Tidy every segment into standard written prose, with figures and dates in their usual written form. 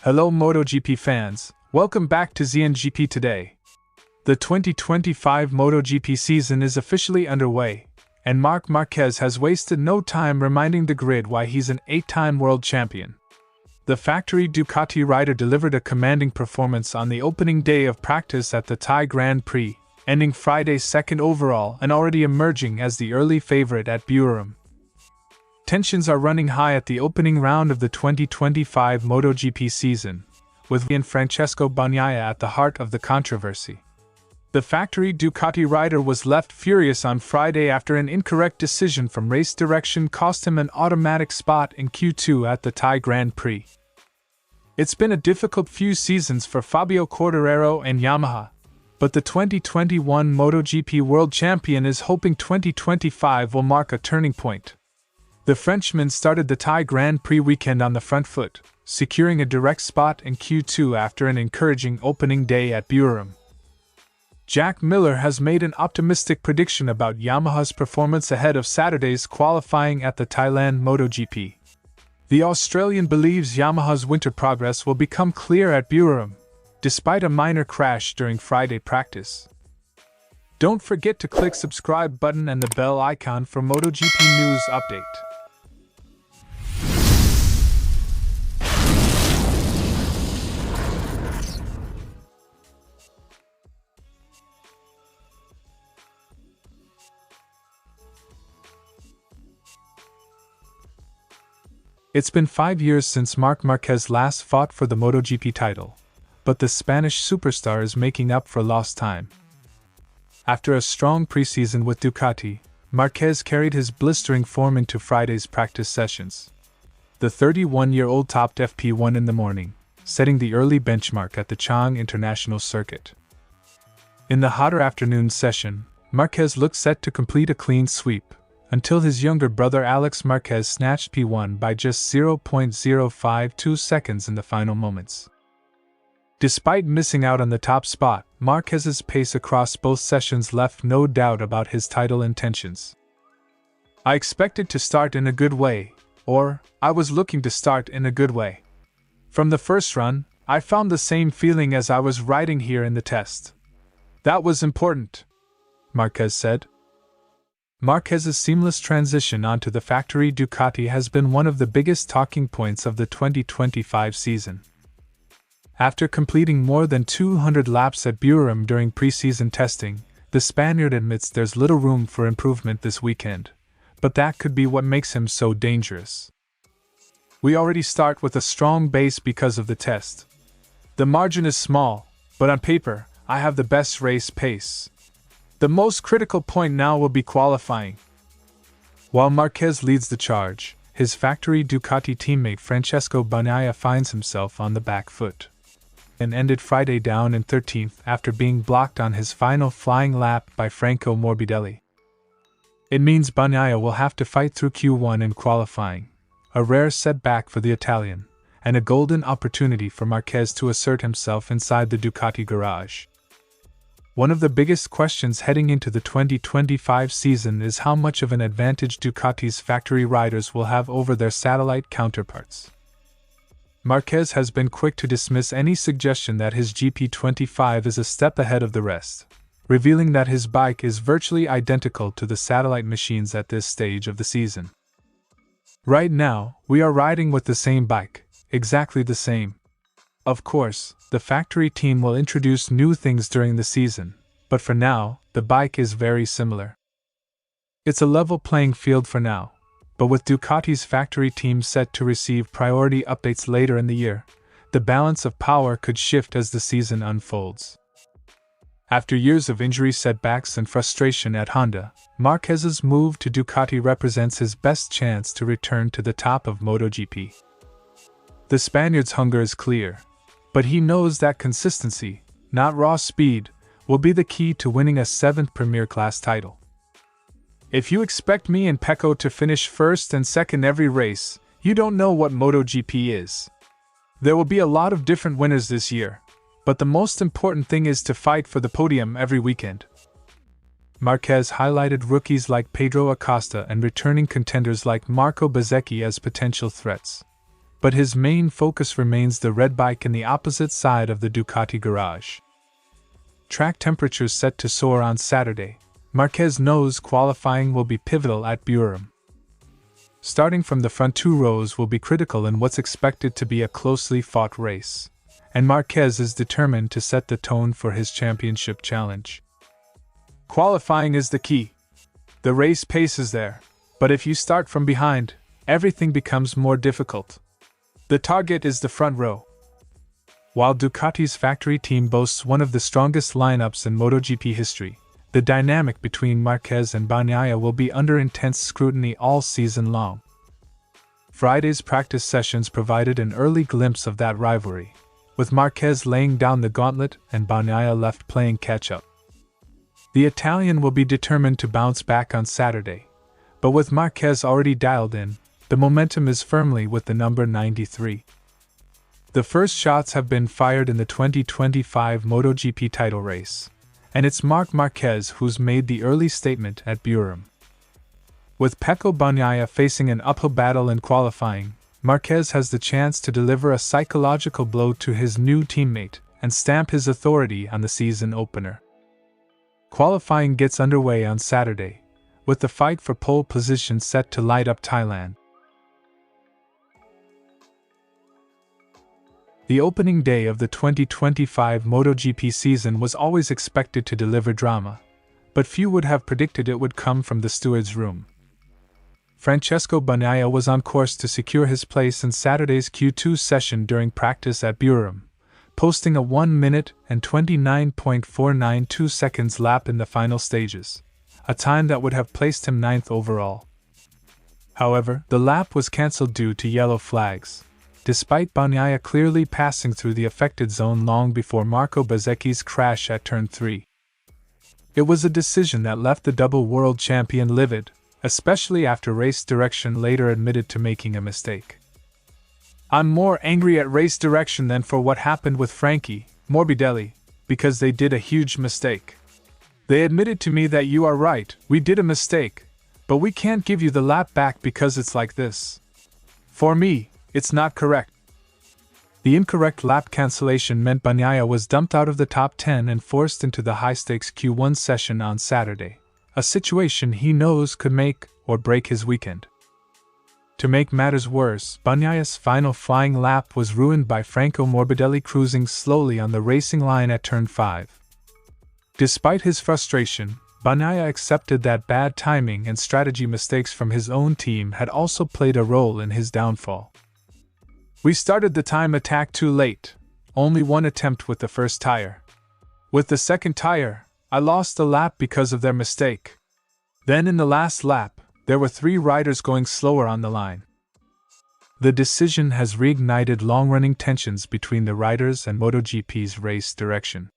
Hello MotoGP fans, welcome back to ZNGP Today. The 2025 MotoGP season is officially underway, and Marc Marquez has wasted no time reminding the grid why he's an 8-time world champion. The factory Ducati rider delivered a commanding performance on the opening day of practice at the Thai Grand Prix, ending Friday second overall and already emerging as the early favorite at Buriram. Tensions are running high at the opening round of the 2025 MotoGP season, with Francesco Bagnaia at the heart of the controversy. The factory Ducati rider was left furious on Friday after an incorrect decision from race direction cost him an automatic spot in Q2 at the Thai Grand Prix. It's been a difficult few seasons for Fabio Quartararo and Yamaha, but the 2021 MotoGP world champion is hoping 2025 will mark a turning point. The Frenchman started the Thai Grand Prix weekend on the front foot, securing a direct spot in Q2 after an encouraging opening day at Buriram. Jack Miller has made an optimistic prediction about Yamaha's performance ahead of Saturday's qualifying at the Thailand MotoGP. The Australian believes Yamaha's winter progress will become clear at Buriram, despite a minor crash during Friday practice. Don't forget to click subscribe button and the bell icon for MotoGP news update. It's been 5 years since Marc Marquez last fought for the MotoGP title, but the Spanish superstar is making up for lost time. After a strong preseason with Ducati, Marquez carried his blistering form into Friday's practice sessions. The 31-year-old topped FP1 in the morning, setting the early benchmark at the Chang International Circuit. In the hotter afternoon session, Marquez looked set to complete a clean sweep, until his younger brother Alex Marquez snatched P1 by just 0.052 seconds in the final moments. Despite missing out on the top spot, Marquez's pace across both sessions left no doubt about his title intentions. "I expected to start in a good way, or I was looking to start in a good way. From the first run, I found the same feeling as I was riding here in the test. That was important," Marquez said. Marquez's seamless transition onto the factory Ducati has been one of the biggest talking points of the 2025 season. After completing more than 200 laps at Buriram during preseason testing, the Spaniard admits there's little room for improvement this weekend, but that could be what makes him so dangerous. "We already start with a strong base because of the test. The margin is small, but on paper, I have the best race pace. The most critical point now will be qualifying." While Marquez leads the charge, his factory Ducati teammate Francesco Bagnaia finds himself on the back foot and ended Friday down in 13th after being blocked on his final flying lap by Franco Morbidelli. It means Bagnaia will have to fight through Q1 in qualifying, a rare setback for the Italian, and a golden opportunity for Marquez to assert himself inside the Ducati garage. One of the biggest questions heading into the 2025 season is how much of an advantage Ducati's factory riders will have over their satellite counterparts. Marquez has been quick to dismiss any suggestion that his GP25 is a step ahead of the rest, revealing that his bike is virtually identical to the satellite machines at this stage of the season. "Right now, we are riding with the same bike, exactly the same. Of course, the factory team will introduce new things during the season, but for now, the bike is very similar. It's a level playing field for now, but with Ducati's factory team set to receive priority updates later in the year, the balance of power could shift as the season unfolds." After years of injury setbacks and frustration at Honda, Marquez's move to Ducati represents his best chance to return to the top of MotoGP. The Spaniard's hunger is clear, but he knows that consistency, not raw speed, will be the key to winning a 7th Premier Class title. "If you expect me and Pecco to finish first and second every race, you don't know what MotoGP is. There will be a lot of different winners this year, but the most important thing is to fight for the podium every weekend." Marquez highlighted rookies like Pedro Acosta and returning contenders like Marco Bezzecchi as potential threats. but his main focus remains the red bike in the opposite side of the Ducati garage. Track temperatures set to soar on Saturday. Marquez knows qualifying will be pivotal at Buriram. Starting from the front two rows will be critical in what's expected to be a closely fought race, and Marquez is determined to set the tone for his championship challenge. Qualifying is the key. The race pace is there, but if you start from behind, everything becomes more difficult. The target is the front row. While Ducati's factory team boasts one of the strongest lineups in MotoGP history, the dynamic between Marquez and Bagnaia will be under intense scrutiny all season long. Friday's practice sessions provided an early glimpse of that rivalry, with Marquez laying down the gauntlet and Bagnaia left playing catch-up. The Italian will be determined to bounce back on Saturday, but with Marquez already dialed in, the momentum is firmly with the number 93. The first shots have been fired in the 2025 MotoGP title race, and it's Marc Marquez who's made the early statement at Buriram. With Pecco Bagnaia facing an uphill battle in qualifying, Marquez has the chance to deliver a psychological blow to his new teammate and stamp his authority on the season opener. Qualifying gets underway on Saturday, with the fight for pole position set to light up Thailand. The opening day of the 2025 MotoGP season was always expected to deliver drama, but few would have predicted it would come from the steward's room. Francesco Bagnaia was on course to secure his place in Saturday's Q2 session during practice at Buriram, posting a 1 minute and 29.492 seconds lap in the final stages, a time that would have placed him 9th overall. However, the lap was cancelled due to yellow flags, despite Bagnaia clearly passing through the affected zone long before Marco Bezzecchi's crash at turn 3. It was a decision that left the double world champion livid, especially after race direction later admitted to making a mistake. "I'm more angry at race direction than for what happened with Frankie Morbidelli, because they did a huge mistake. They admitted to me that you are right, we did a mistake, but we can't give you the lap back because it's like this. For me, it's not correct." The incorrect lap cancellation meant Bagnaia was dumped out of the top 10 and forced into the high-stakes Q1 session on Saturday, a situation he knows could make or break his weekend. To make matters worse, Bagnaia's final flying lap was ruined by Franco Morbidelli cruising slowly on the racing line at turn 5. Despite his frustration, Bagnaia accepted that bad timing and strategy mistakes from his own team had also played a role in his downfall. "We started the time attack too late, only one attempt with the first tire. With the second tire, I lost a lap because of their mistake. Then in the last lap, there were 3 riders going slower on the line." The decision has reignited long-running tensions between the riders and MotoGP's race direction.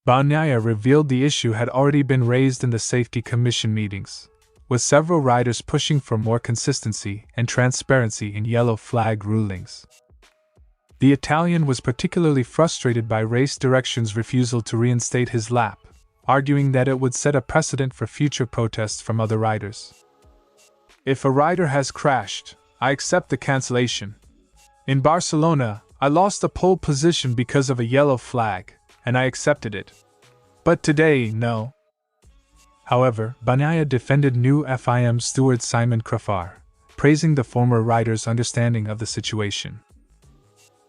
Bagnaia revealed the issue had already been raised in the Safety Commission meetings, with several riders pushing for more consistency and transparency in yellow flag rulings. The Italian was particularly frustrated by race direction's refusal to reinstate his lap, arguing that it would set a precedent for future protests from other riders. "If a rider has crashed, I accept the cancellation. In Barcelona, I lost a pole position because of a yellow flag, and I accepted it. But today, no." However, Bagnaia defended new FIM steward Simon Krafar, praising the former rider's understanding of the situation.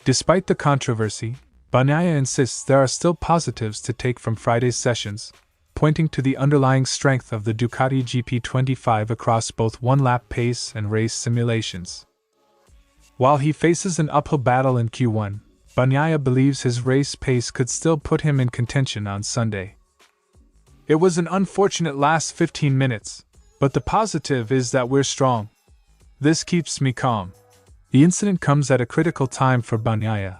Despite the controversy, Bagnaia insists there are still positives to take from Friday's sessions, pointing to the underlying strength of the Ducati GP25 across both one-lap pace and race simulations. While he faces an uphill battle in Q1, Bagnaia believes his race pace could still put him in contention on Sunday. "It was an unfortunate last 15 minutes, but the positive is that we're strong. This keeps me calm." The incident comes at a critical time for Bagnaia,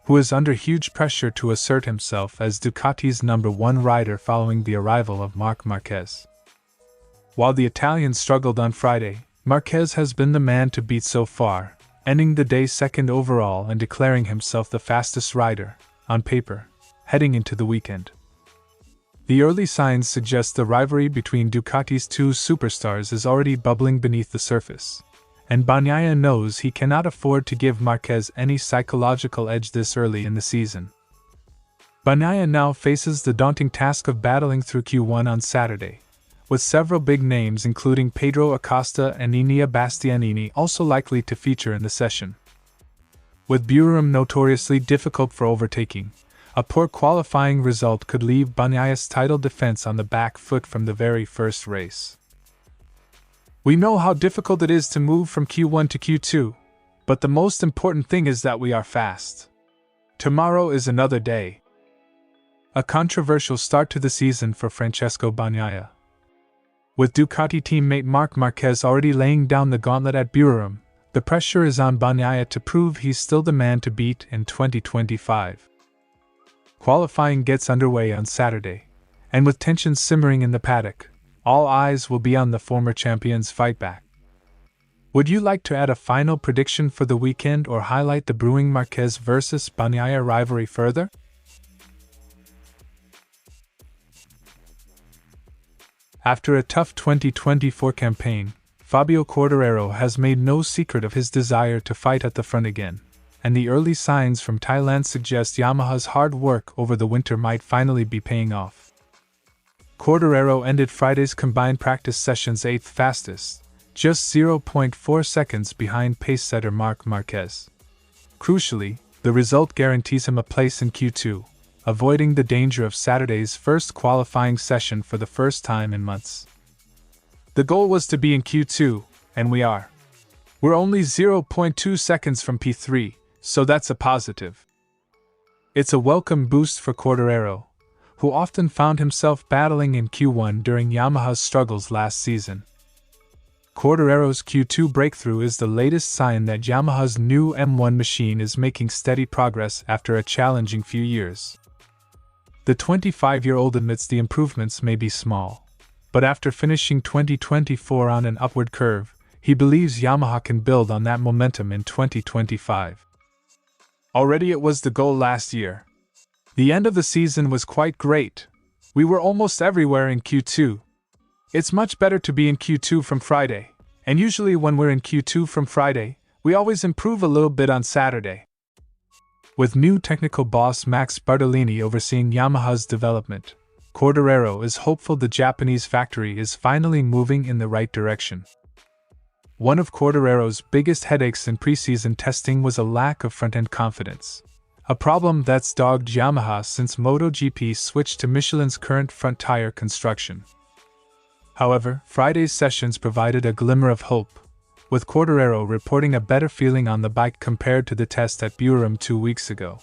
who is under huge pressure to assert himself as Ducati's number 1 rider following the arrival of Marc Marquez. While the Italian struggled on Friday, Marquez has been the man to beat so far, ending the day 2nd overall and declaring himself the fastest rider, on paper, heading into the weekend. The early signs suggest the rivalry between Ducati's 2 superstars is already bubbling beneath the surface, and Bagnaia knows he cannot afford to give Marquez any psychological edge this early in the season. Bagnaia now faces the daunting task of battling through Q1 on Saturday, with several big names including Pedro Acosta and Enea Bastianini also likely to feature in the session. With Buriram notoriously difficult for overtaking, a poor qualifying result could leave Bagnaia's title defense on the back foot from the very first race. We know how difficult it is to move from Q1 to Q2, but the most important thing is that we are fast. Tomorrow is another day. A controversial start to the season for Francesco Bagnaia. With Ducati teammate Marc Marquez already laying down the gauntlet at Buriram, the pressure is on Bagnaia to prove he's still the man to beat in 2025. Qualifying gets underway on Saturday, and with tensions simmering in the paddock, all eyes will be on the former champion's fight back. Would you like to add a final prediction for the weekend or highlight the brewing Marquez vs. Bagnaia rivalry further? After a tough 2024 campaign, Fabio Quartararo has made no secret of his desire to fight at the front again, and the early signs from Thailand suggest Yamaha's hard work over the winter might finally be paying off. Quartararo ended Friday's combined practice session's 8th fastest, just 0.4 seconds behind pace-setter Marc Marquez. Crucially, the result guarantees him a place in Q2, avoiding the danger of Saturday's first qualifying session for the first time in months. The goal was to be in Q2, and we are. We're only 0.2 seconds from P3, so that's a positive. It's a welcome boost for Quartararo, who often found himself battling in Q1 during Yamaha's struggles last season. Quartararo's Q2 breakthrough is the latest sign that Yamaha's new M1 machine is making steady progress after a challenging few years. The 25-year-old admits the improvements may be small, but after finishing 2024 on an upward curve, he believes Yamaha can build on that momentum in 2025. Already it was the goal last year. The end of the season was quite great. We were almost everywhere in Q2. It's much better to be in Q2 from Friday, and usually when we're in Q2 from Friday, we always improve a little bit on Saturday. With new technical boss Max Bartolini overseeing Yamaha's development, Quartararo is hopeful the Japanese factory is finally moving in the right direction. One of Quartararo's biggest headaches in preseason testing was a lack of front-end confidence, a problem that's dogged Yamaha since MotoGP switched to Michelin's current front tire construction. However, Friday's sessions provided a glimmer of hope, with Quartararo reporting a better feeling on the bike compared to the test at Buriram 2 weeks ago.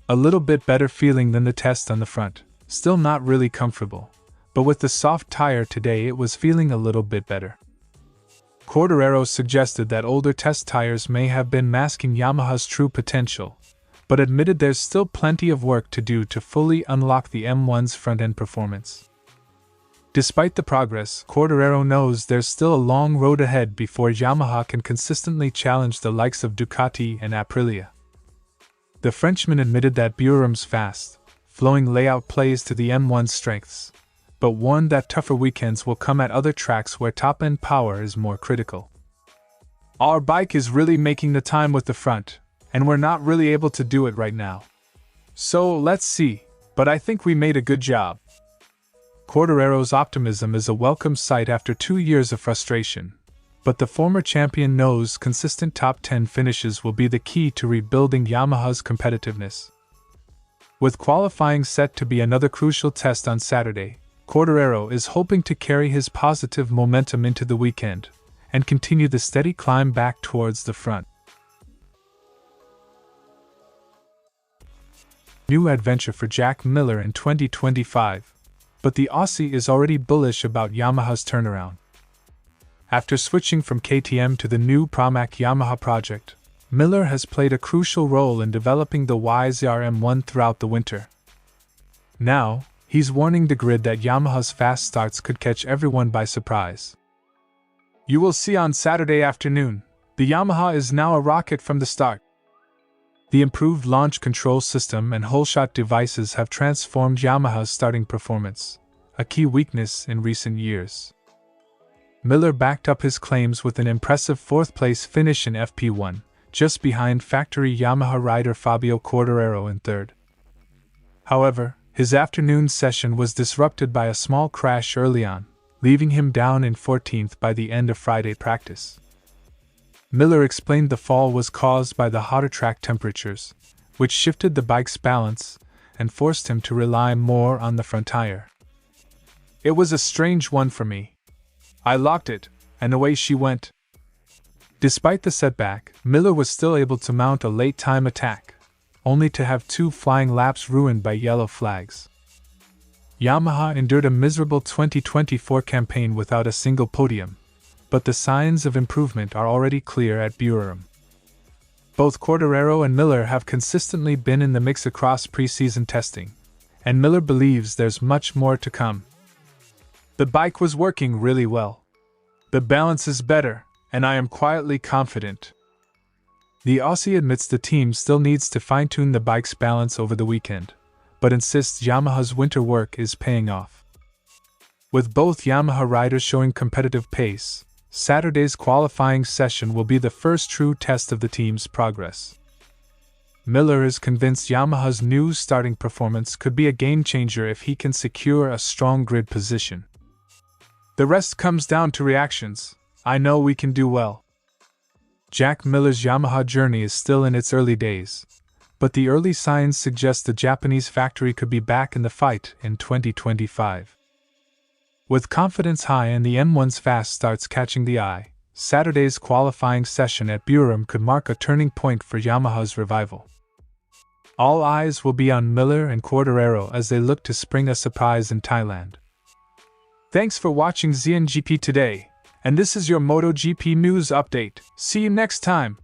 A little bit better feeling than the test on the front, still not really comfortable, but with the soft tire today it was feeling a little bit better. Quartararo suggested that older test tires may have been masking Yamaha's true potential, but admitted there's still plenty of work to do to fully unlock the M1's front-end performance. Despite the progress, Quartararo knows there's still a long road ahead before Yamaha can consistently challenge the likes of Ducati and Aprilia. The Frenchman admitted that Buriram's fast, flowing layout plays to the M1's strengths, but warned that tougher weekends will come at other tracks where top-end power is more critical. Our bike is really making the time with the front, and we're not really able to do it right now. So let's see, but I think we made a good job. Quartararo's optimism is a welcome sight after 2 years of frustration, but the former champion knows consistent top 10 finishes will be the key to rebuilding Yamaha's competitiveness. With qualifying set to be another crucial test on Saturday, Quartararo is hoping to carry his positive momentum into the weekend and continue the steady climb back towards the front. New adventure for Jack Miller in 2025. But the Aussie is already bullish about Yamaha's turnaround. After switching from KTM to the new Pramac Yamaha project, Miller has played a crucial role in developing the YZR M1 throughout the winter. Now, he's warning the grid that Yamaha's fast starts could catch everyone by surprise. You will see on Saturday afternoon, the Yamaha is now a rocket from the start. The improved launch control system and holeshot devices have transformed Yamaha's starting performance, a key weakness in recent years. Miller backed up his claims with an impressive fourth-place finish in FP1, just behind factory Yamaha rider Fabio Quartararo in third. However, his afternoon session was disrupted by a small crash early on, leaving him down in 14th by the end of Friday practice. Miller explained the fall was caused by the hotter track temperatures, which shifted the bike's balance and forced him to rely more on the front tire. "It was a strange one for me. I locked it, and away she went." Despite the setback, Miller was still able to mount a late-time attack, only to have 2 flying laps ruined by yellow flags. Yamaha endured a miserable 2024 campaign without a single podium, but the signs of improvement are already clear at Buriram. Both Quartararo and Miller have consistently been in the mix across pre-season testing, and Miller believes there's much more to come. "The bike was working really well. The balance is better, and I am quietly confident." The Aussie admits the team still needs to fine-tune the bike's balance over the weekend, but insists Yamaha's winter work is paying off. With both Yamaha riders showing competitive pace, Saturday's qualifying session will be the first true test of the team's progress. Miller is convinced Yamaha's new starting performance could be a game-changer if he can secure a strong grid position. "The rest comes down to reactions. I know we can do well." Jack Miller's Yamaha journey is still in its early days, but the early signs suggest the Japanese factory could be back in the fight in 2025. With confidence high and the M1's fast starts catching the eye, Saturday's qualifying session at Buriram could mark a turning point for Yamaha's revival. All eyes will be on Miller and Quartararo as they look to spring a surprise in Thailand. Thanks for watching ZNGP Today, and this is your MotoGP news update. See you next time.